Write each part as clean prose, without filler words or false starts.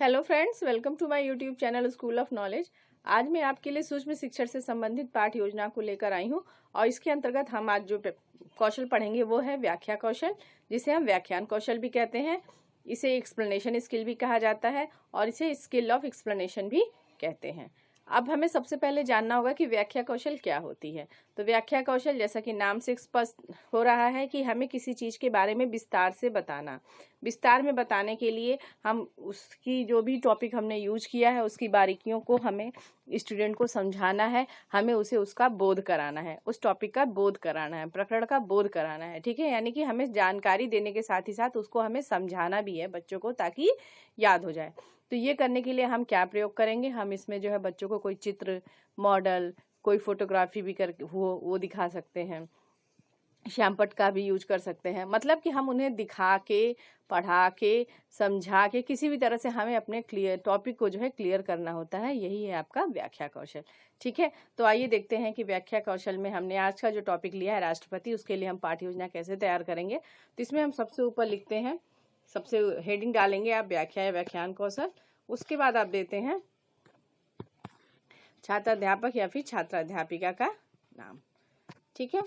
Hello friends, welcome to my youtube channel school of knowledge. आज मैं आपके लिए सूक्ष्म शिक्षण से संबंधित पाठ योजना को लेकर आई हूं और इसके अंतर्गत हम आज जो कौशल पढ़ेंगे वो है व्याख्या कौशल, जिसे हम व्याख्यान कौशल भी कहते हैं। इसे एक्सप्लेनेशन स्किल भी कहा जाता है और इसे स्किल ऑफ एक्सप्लेनेशन भी कहते हैं। अब हमें सबसे पहले जानना होगा कि व्याख्या कौशल क्या होती है। तो व्याख्या कौशल, जैसा कि नाम से स्पष्ट हो रहा है, कि हमें किसी चीज के बारे में विस्तार से बताना। विस्तार में बताने के लिए हम उसकी जो भी टॉपिक हमने यूज किया है उसकी बारीकियों को हमें स्टूडेंट को समझाना है, हमें उसे उसका बोध कराना है, उस टॉपिक का बोध कराना है, प्रकरण का बोध कराना है। ठीक है, यानी कि हमें जानकारी देने के साथ ही साथ उसको हमें समझाना भी है बच्चों को, ताकि याद हो जाए। तो ये करने के लिए हम क्या प्रयोग करेंगे, हम इसमें जो है बच्चों को कोई चित्र, मॉडल, कोई फोटोग्राफी भी कर वो दिखा सकते हैं, श्यामपट्ट का भी यूज कर सकते हैं। मतलब कि हम उन्हें दिखा के, पढ़ा के, समझा के, किसी भी तरह से हमें अपने क्लियर टॉपिक को जो है क्लियर करना होता है। यही है आपका व्याख्या कौशल। ठीक है, तो आइए देखते हैं कि व्याख्या कौशल में हमने आज का जो टॉपिक लिया है राष्ट्रपति, उसके लिए हम पाठ्य योजना कैसे तैयार करेंगे। तो इसमें हम सबसे ऊपर लिखते हैं, सबसे हेडिंग डालेंगे आप व्याख्या या व्याख्यान कौशल। उसके बाद आप देते हैं छात्र अध्यापक या फिर छात्र अध्यापिका का नाम। ठीक है,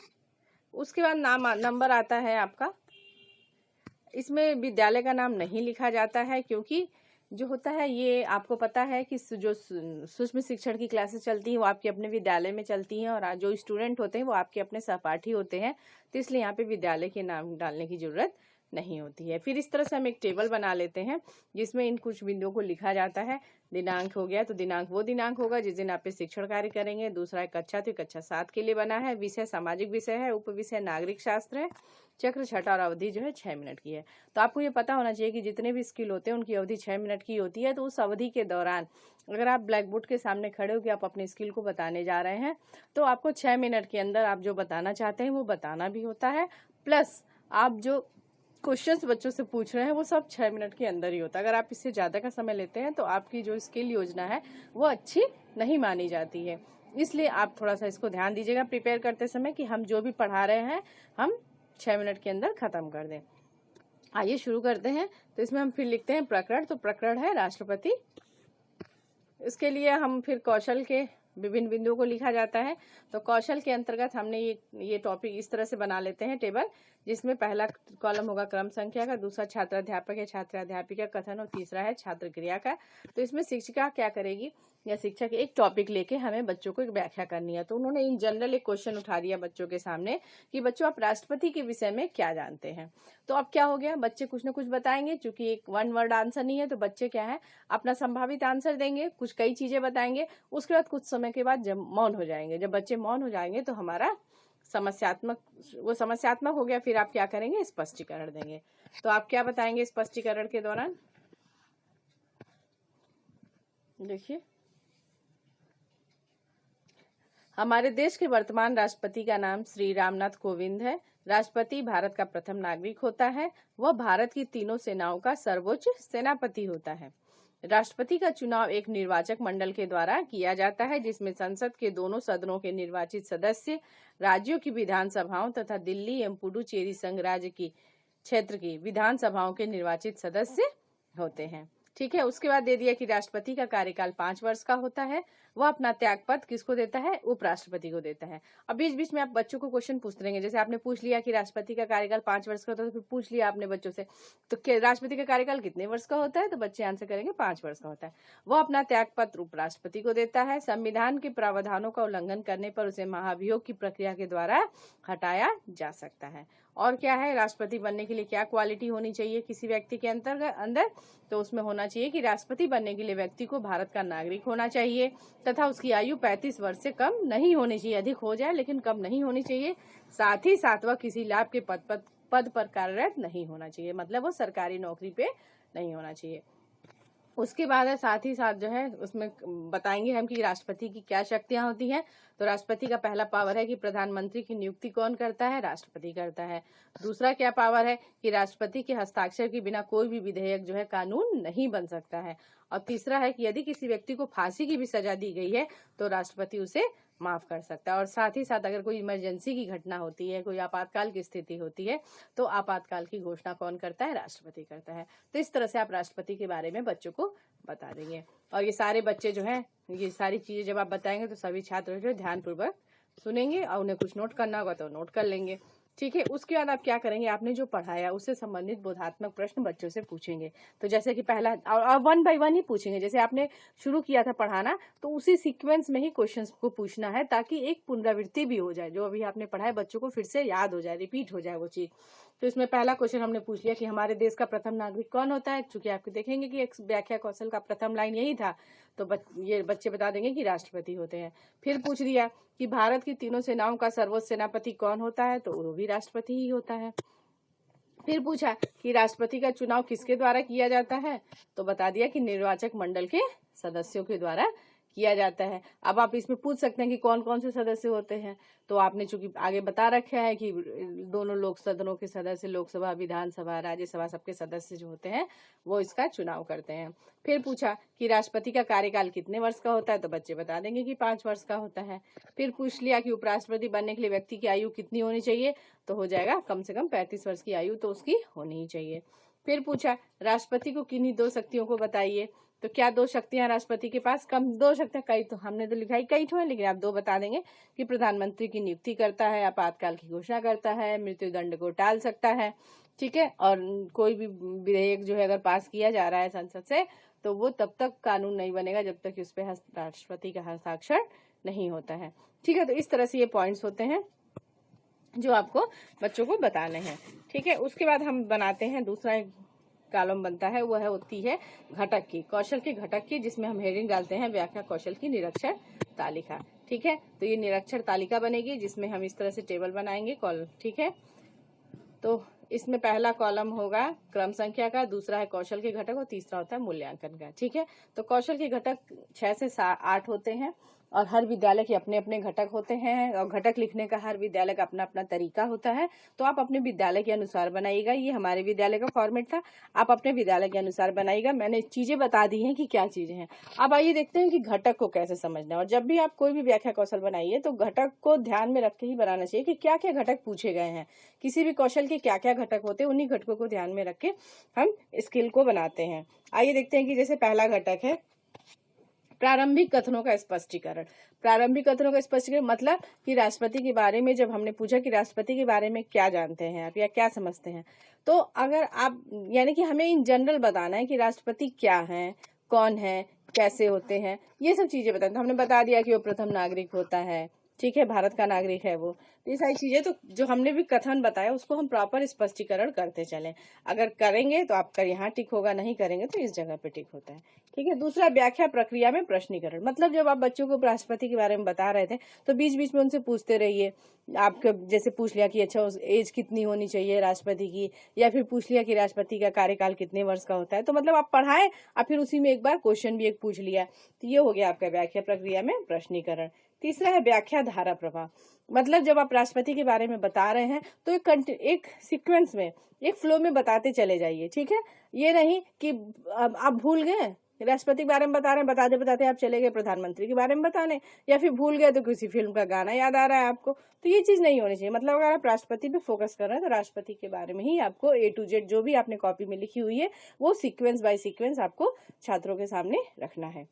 उसके बाद नंबर आता है आपका। इसमें विद्यालय का नाम नहीं लिखा जाता है, क्योंकि जो होता है ये आपको पता है कि जो सूक्ष्म शिक्षण की क्लासेस चलती हैं वो आपके अपने विद्यालय में चलती हैं और जो स्टूडेंट होते हैं वो आपके अपने सहपाठी होते हैं। तो इसलिए यहाँ पे विद्यालय के नाम डालने की जरूरत नहीं होती है। फिर इस तरह से हम एक टेबल बना लेते हैं जिसमें इन कुछ बिंदुओं को लिखा जाता है। दिनांक हो गया, तो दिनांक वो दिनांक होगा जिस दिन आप पे शिक्षण कार्य करेंगे। दूसरा है कक्षा, तो कक्षा 7 के लिए बना है। विषय सामाजिक विषय है, उप विषय नागरिक शास्त्र है। चक्र छठा और अवधि जो है 6 मिनट की है। तो आपको ये पता होना चाहिए कि जितने भी स्किल होते हैं उनकी अवधि 6 मिनट की होती है। तो उस अवधि के दौरान अगर आप ब्लैक बोर्ड के सामने खड़े हो कि आप अपने स्किल को बताने जा रहे हैं, तो आपको 6 मिनट के अंदर आप जो बताना चाहते हैं वो बताना भी होता है, प्लस आप जो क्वेश्चंस बच्चों से पूछ रहे हैं वो सब 6 मिनट के अंदर ही होता है। अगर आप इससे ज़्यादा का समय लेते हैं तो आपकी जो स्किल योजना है वो अच्छी नहीं मानी जाती है। इसलिए आप थोड़ा सा इसको ध्यान दीजिएगा प्रिपेयर करते समय कि हम जो भी पढ़ा रहे हैं हम 6 मिनट के अंदर खत्म कर दें। आइए शुरू करते हैं। तो इसमें हम फिर लिखते हैं प्रकरण। तो प्रकरण है राष्ट्रपति। इसके लिए हम फिर कौशल के विभिन्न बिंदुओं को लिखा जाता है। तो कौशल के अंतर्गत हमने ये टॉपिक इस तरह से बना लेते हैं टेबल, जिसमें पहला कॉलम होगा क्रम संख्या का, दूसरा छात्र अध्यापक या छात्र अध्यापिका कथन और तीसरा है छात्र क्रिया का। तो इसमें शिक्षिका क्या करेगी या शिक्षक एक टॉपिक लेके हमें बच्चों को एक व्याख्या करनी है। तो उन्होंने इन जनरल एक क्वेश्चन उठा दिया बच्चों के सामने कि बच्चों आप राष्ट्रपति के विषय में क्या जानते हैं। तो अब क्या हो गया, बच्चे कुछ न कुछ बताएंगे। चूंकि एक वन वर्ड आंसर नहीं है तो बच्चे क्या है अपना संभावित आंसर देंगे, कुछ कई चीजें बताएंगे। उसके बाद कुछ समय के बाद जब मौन हो जाएंगे, जब बच्चे मौन हो जाएंगे तो हमारा समस्यात्मक हो गया। फिर आप क्या करेंगे, स्पष्टीकरण देंगे। तो आप क्या बताएंगे स्पष्टीकरण के दौरान, देखिए। हमारे देश के वर्तमान राष्ट्रपति का नाम श्री रामनाथ कोविंद है। राष्ट्रपति भारत का प्रथम नागरिक होता है। वह भारत की तीनों सेनाओं का सर्वोच्च सेनापति होता है। राष्ट्रपति का चुनाव एक निर्वाचक मंडल के द्वारा किया जाता है, जिसमें संसद के दोनों सदनों के निर्वाचित सदस्य, राज्यों की विधानसभाओं तथा दिल्ली एवं पुडुचेरी संघ राज्य की क्षेत्र की विधानसभाओं के निर्वाचित सदस्य होते हैं। ठीक है, उसके बाद दे दिया कि राष्ट्रपति का कार्यकाल 5 वर्ष का होता है। वह अपना त्यागपत्र किसको देता है, उपराष्ट्रपति को देता है। अब बीच बीच में आप बच्चों को क्वेश्चन पूछते रहेंगे। जैसे आपने पूछ लिया कि राष्ट्रपति का कार्यकाल 5 वर्ष का होता है, तो फिर पूछ लिया आपने बच्चों से तो राष्ट्रपति का कार्यकाल कितने वर्ष का होता है, तो बच्चे आंसर करेंगे 5 वर्ष का होता है। वह अपना त्यागपत्र उपराष्ट्रपति को देता है। संविधान के प्रावधानों का उल्लंघन करने पर उसे महाभियोग की प्रक्रिया के द्वारा हटाया जा सकता है। और क्या है, राष्ट्रपति बनने के लिए क्या क्वालिटी होनी चाहिए किसी व्यक्ति के अंदर, तो उसमें होना चाहिए कि राष्ट्रपति बनने के लिए व्यक्ति को भारत का नागरिक होना चाहिए तथा उसकी आयु 35 वर्ष से कम नहीं होनी चाहिए। अधिक हो जाए लेकिन कम नहीं होनी चाहिए। साथ ही साथ वह किसी लाभ के पद पर कार्यरत नहीं होना चाहिए, मतलब वो सरकारी नौकरी पे नहीं होना चाहिए। उसके बाद है साथ ही साथ जो है उसमें बताएंगे हम कि राष्ट्रपति की क्या शक्तियां होती हैं। तो राष्ट्रपति का पहला पावर है कि प्रधानमंत्री की नियुक्ति कौन करता है, राष्ट्रपति करता है। दूसरा क्या पावर है कि राष्ट्रपति के हस्ताक्षर के बिना कोई भी विधेयक जो है कानून नहीं बन सकता है। और तीसरा है कि यदि किसी व्यक्ति को फांसी की भी सजा दी गई है तो राष्ट्रपति उसे माफ कर सकता है। और साथ ही साथ अगर कोई इमरजेंसी की घटना होती है, कोई आपातकाल की स्थिति होती है, तो आपातकाल की घोषणा कौन करता है? राष्ट्रपति करता है। तो इस तरह से आप राष्ट्रपति के बारे में बच्चों को बता देंगे। और ये सारे बच्चे जो हैं, ये सारी चीजें जब आप बताएंगे तो सभी छात्र जो ध्यानपूर्वक सुनेंगे और उन्हें कुछ नोट करना होगा तो नोट कर लेंगे। ठीक है, उसके बाद आप क्या करेंगे, आपने जो पढ़ाया उससे संबंधित बोधात्मक प्रश्न बच्चों से पूछेंगे। तो जैसे कि पहला, और 1 बाय 1 ही पूछेंगे। जैसे आपने शुरू किया था पढ़ाना, तो उसी सीक्वेंस में ही क्वेश्चंस को पूछना है, ताकि एक पुनरावृत्ति भी हो जाए। जो अभी आपने पढ़ा है बच्चों को फिर से याद हो जाए, रिपीट हो जाए वो चीज। तो इसमें पहला क्वेश्चन हमने पूछ लिया कि हमारे देश का प्रथम नागरिक कौन होता है। चूंकि आपको देखेंगे कि एक व्याख्या कौशल का प्रथम लाइन यही था, तो ये बच्चे बता देंगे कि राष्ट्रपति होते हैं। फिर पूछ लिया कि भारत की तीनों सेनाओं का सर्वोच्च सेनापति कौन होता है, तो वो भी राष्ट्रपति ही होता है। फिर पूछा कि राष्ट्रपति का चुनाव किसके द्वारा किया जाता है, तो बता दिया कि निर्वाचक मंडल के सदस्यों के द्वारा किया जाता है। अब आप इसमें पूछ सकते हैं कि कौन कौन से सदस्य होते हैं, तो आपने चूंकि आगे बता रखा है कि दोनों लोक सदनों के सदस्य, लोकसभा, विधानसभा, राज्यसभा, सबके सदस्य जो होते हैं वो इसका चुनाव करते हैं। फिर पूछा कि राष्ट्रपति का कार्यकाल कितने वर्ष का होता है, तो बच्चे बता देंगे कि 5 वर्ष का होता है। फिर पूछ लिया कि उपराष्ट्रपति बनने के लिए व्यक्ति की आयु कितनी होनी चाहिए, तो हो जाएगा कम से कम 35 वर्ष की आयु तो उसकी होनी ही चाहिए। फिर पूछा राष्ट्रपति को किन्हीं 2 शक्तियों को बताइए, तो क्या 2 शक्तियां राष्ट्रपति के पास? कम 2 शक्तियां, कई तो हमने तो लिखा ही कई ठो है, लेकिन आप 2 बता देंगे कि प्रधानमंत्री की नियुक्ति करता है, आपातकाल की घोषणा करता है, मृत्यु दंड को टाल सकता है। ठीक है, और कोई भी विधेयक जो है अगर पास किया जा रहा है संसद से, तो वो तब तक कानून नहीं बनेगा जब तक उस पर राष्ट्रपति का हस्ताक्षर नहीं होता है। ठीक है, तो इस तरह से ये पॉइंट्स होते हैं जो आपको बच्चों को बताने हैं। ठीक है, उसके बाद हम बनाते हैं दूसरा कॉलम बनता है, वह होती है घटक की, कौशल के घटक की, जिसमें हम हेडिंग डालते हैं व्याख्या कौशल की निरक्षर तालिका। ठीक है, तो ये निरक्षर तालिका बनेगी जिसमें हम इस तरह से टेबल बनाएंगे कॉलम। ठीक है, तो इसमें पहला कॉलम होगा क्रम संख्या का, दूसरा है कौशल के घटक और तीसरा होता है मूल्यांकन का। ठीक है, तो कौशल के घटक 6 से 8 होते हैं और हर विद्यालय के अपने अपने घटक होते हैं और घटक लिखने का हर विद्यालय का अपना अपना तरीका होता है। तो आप अपने विद्यालय के अनुसार बनाइएगा। ये हमारे विद्यालय का फॉर्मेट था, आप अपने विद्यालय के अनुसार बनाइएगा। मैंने चीजें बता दी हैं कि क्या चीजें हैं। अब आइए देखते हैं कि घटक को कैसे समझना है। और जब भी आप कोई भी व्याख्या कौशल बनाइए तो घटक को ध्यान में रख के ही बनाना चाहिए कि क्या क्या घटक पूछे गए हैं, किसी भी कौशल के क्या क्या घटक होते हैं, उन्हीं घटकों को ध्यान में रख के हम स्किल को बनाते हैं। आइए देखते हैं कि जैसे पहला घटक है प्रारंभिक कथनों का स्पष्टीकरण। प्रारंभिक कथनों का स्पष्टीकरण मतलब कि राष्ट्रपति के बारे में जब हमने पूछा कि राष्ट्रपति के बारे में क्या जानते हैं आप या क्या समझते हैं, तो अगर आप यानी कि हमें इन जनरल बताना है कि राष्ट्रपति क्या है, कौन है, कैसे होते हैं, ये सब चीजें बताना। तो हमने बता दिया कि वो प्रथम नागरिक होता है, ठीक है, भारत का नागरिक है वो। तो ये सारी चीजें तो जो हमने भी कथन बताया उसको हम प्रॉपर स्पष्टीकरण करते चलें। अगर करेंगे तो आपका यहाँ टिक होगा, नहीं करेंगे तो इस जगह पे टिक होता है। ठीक है, दूसरा व्याख्या प्रक्रिया में प्रश्नीकरण। मतलब जब आप बच्चों को राष्ट्रपति के बारे में बता रहे थे तो बीच बीच में उनसे पूछते रहिए। आपके जैसे पूछ लिया कि अच्छा एज कितनी होनी चाहिए राष्ट्रपति की, या फिर पूछ लिया कि राष्ट्रपति का कार्यकाल कितने वर्ष का होता है। तो मतलब आप पढ़ाएं और फिर उसी में एक बार क्वेश्चन भी एक पूछ लिया। तो ये हो गया आपका व्याख्या प्रक्रिया में प्रश्नीकरण। तीसरा है व्याख्या धारा प्रवाह। मतलब जब आप राष्ट्रपति के बारे में बता रहे हैं तो एक सीक्वेंस में, एक फ्लो में बताते चले जाइए। ठीक है, ये नहीं कि अब आप भूल गए राष्ट्रपति के बारे में बता रहे हैं, बताते बताते आप चले गए प्रधानमंत्री के बारे में बताने, या फिर भूल गए तो किसी फिल्म का गाना याद आ रहा है आपको। तो ये चीज नहीं होनी चाहिए। मतलब अगर आप राष्ट्रपति पे फोकस कर रहे हैं तो राष्ट्रपति के बारे में ही आपको A to Z जो भी आपने कॉपी में लिखी हुई है वो सीक्वेंस बाय सीक्वेंस आपको छात्रों के सामने रखना है।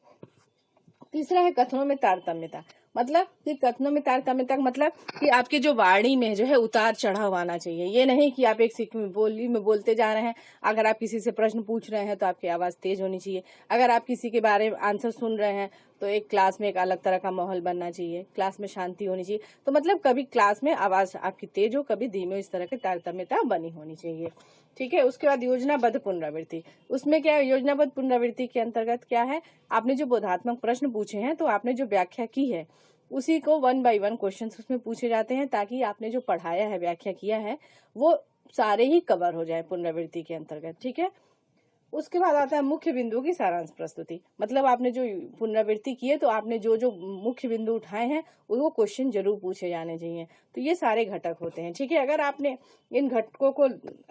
तीसरा है कथनों में तारतम्यता। मतलब कि कथनों में तारतम्यता मतलब कि आपके जो वाणी में जो है उतार चढ़ाव आना चाहिए। ये नहीं कि आप एक बोली में बोलते जा रहे हैं। अगर आप किसी से प्रश्न पूछ रहे हैं तो आपकी आवाज तेज होनी चाहिए। अगर आप किसी के बारे में आंसर सुन रहे हैं तो एक क्लास में एक अलग तरह का माहौल बनना चाहिए, क्लास में शांति होनी चाहिए। तो मतलब कभी क्लास में आवाज आपकी तेज हो, कभी धीमे हो, इस तरह की तारतम्यता बनी होनी चाहिए। ठीक है, उसके बाद योजनाबद्ध पुनरावृत्ति। उसमें क्या है, योजनाबद्ध पुनरावृत्ति के अंतर्गत क्या है, आपने जो बोधात्मक प्रश्न पूछे हैं तो आपने जो व्याख्या की है उसी को 1 by 1 क्वेश्चन उसमें पूछे जाते हैं, ताकि आपने जो पढ़ाया है, व्याख्या किया है, वो सारे ही कवर हो जाए पुनरावृत्ति के अंतर्गत। ठीक है, उसके बाद आता है मुख्य बिंदु की सारांश प्रस्तुति। मतलब आपने जो पुनरावृत्ति की है तो आपने जो जो मुख्य बिंदु उठाए हैं वो क्वेश्चन जरूर पूछे जाने चाहिए। तो ये सारे घटक होते हैं, ठीक है। अगर आपने इन घटकों को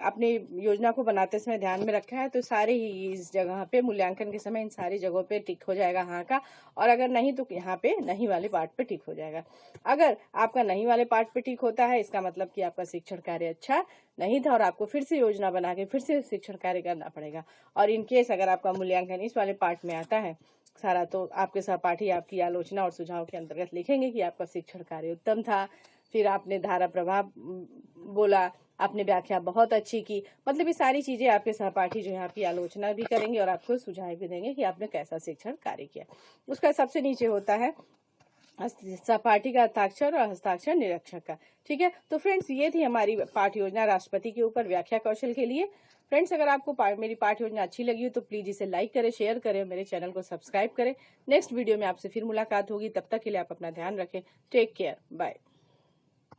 अपनी योजना को बनाते समय ध्यान में रखा है तो सारे ही इस जगह पे मूल्यांकन के समय इन सारी जगहों पे टिक हो जाएगा हाँ का, और अगर नहीं तो यहाँ पे नहीं वाले पार्ट पे टिक हो जाएगा। अगर आपका नहीं वाले पार्ट पे टिक होता है इसका मतलब कि आपका शिक्षण कार्य अच्छा नहीं था और आपको फिर से योजना बना के फिर से शिक्षण कार्य करना पड़ेगा। और इन केस अगर आपका मूल्यांकन इस वाले पार्ट में आता है सारा, तो आपके सहपाठी आपकी आलोचना और सुझाव के अंतर्गत लिखेंगे कि आपका शिक्षण कार्य उत्तम था, फिर आपने धारा प्रभाव बोला, आपने व्याख्या बहुत अच्छी की। मतलब ये सारी चीजें आपके सहपाठी जो है आपकी आलोचना भी करेंगे और आपको सुझाव भी देंगे कि आपने कैसा शिक्षण कार्य किया। उसका सबसे नीचे होता है सहपाठी का हस्ताक्षर और हस्ताक्षर निरीक्षक का, ठीक है। तो फ्रेंड्स ये थी हमारी पाठ योजना राष्ट्रपति के ऊपर व्याख्या कौशल के लिए। फ्रेंड्स अगर आपको मेरी पाठ योजना अच्छी लगी हो तो प्लीज इसे लाइक करें, शेयर करें, मेरे चैनल को सब्सक्राइब करें। नेक्स्ट वीडियो में आपसे फिर मुलाकात होगी, तब तक के लिए आप अपना ध्यान रखें। Take care, bye.